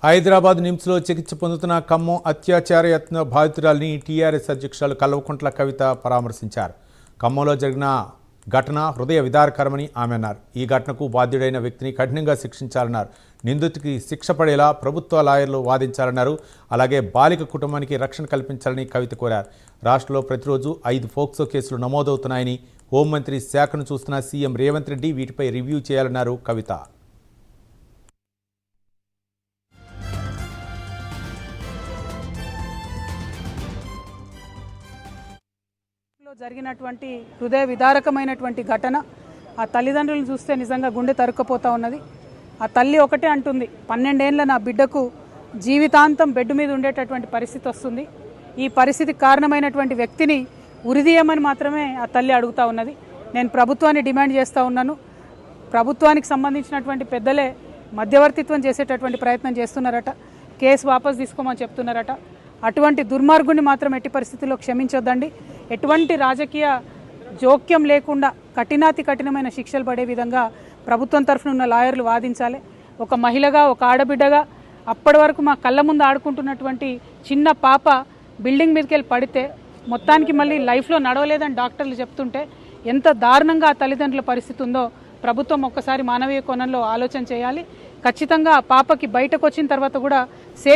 హైదరాబాద్ నిమ్స్లో చికిత్స పొందుతున్న ఖమ్మం అత్యాచార యత్న బాధితురాలిని టీఆర్ఎస్ అధ్యక్షురాలు కల్వకుంట్ల కవిత పరామర్శించారు. ఖమ్మంలో జరిగిన ఘటన హృదయ విదారకరమని ఆమె అన్నారు. ఈ ఘటనకు బాధ్యుడైన వ్యక్తిని కఠినంగా శిక్షించాలన్నారు. నిందితుడికి శిక్ష పడేలా ప్రభుత్వ లాయర్లు వాదించాలన్నారు. అలాగే బాలిక కుటుంబానికి రక్షణ కల్పించాలని కవిత కోరారు. రాష్ట్రంలో ప్రతిరోజు 5 పోక్సో కేసులు నమోదవుతున్నాయని, హోంమంత్రి శాఖను చూస్తున్న సీఎం రేవంత్ రెడ్డి వీటిపై రివ్యూ చేయాలన్నారు కవిత. జరిగినటువంటి హృదయ విదారకమైనటువంటి ఘటన ఆ తల్లిదండ్రులను చూస్తే నిజంగా గుండె తరుక్కుపోతా ఉన్నది. ఆ తల్లి ఒకటే అంటుంది, 12 ఏళ్ల నా బిడ్డకు జీవితాంతం బెడ్ మీద ఉండేటటువంటి పరిస్థితి వస్తుంది. ఈ పరిస్థితికి కారణమైనటువంటి వ్యక్తిని ఉరిదీయమని మాత్రమే ఆ తల్లి అడుగుతూ ఉన్నది. నేను ప్రభుత్వాన్ని డిమాండ్ చేస్తూ ఉన్నాను. ప్రభుత్వానికి సంబంధించినటువంటి పెద్దలే మధ్యవర్తిత్వం చేసేటటువంటి ప్రయత్నం చేస్తున్నారట. కేసు వాపసు తీసుకోమని చెప్తున్నారట. అటువంటి దుర్మార్గుని మాత్రం ఎట్టి పరిస్థితుల్లో క్షమించొద్దండి. ఎటువంటి రాజకీయ జోక్యం లేకుండా కఠినాతి కఠినమైన శిక్షలు పడే విధంగా ప్రభుత్వం తరఫున ఉన్న లాయర్లు వాదించాలి. ఒక మహిళగా, ఒక ఆడబిడ్డగా అప్పటి వరకు మా కళ్ళ ముందు ఆడుకుంటున్నటువంటి చిన్న పాప బిల్డింగ్ మీదకి వెళ్ళి పడితే మొత్తానికి మళ్ళీ లైఫ్లో నడవలేదని డాక్టర్లు చెప్తుంటే ఎంత దారుణంగా ఆ తల్లిదండ్రుల పరిస్థితి ఉందో ప్రభుత్వం ఒక్కసారి మానవీయ కోణంలో ఆలోచన చేయాలి. ఖచ్చితంగా ఆ పాపకి బయటకు వచ్చిన తర్వాత కూడా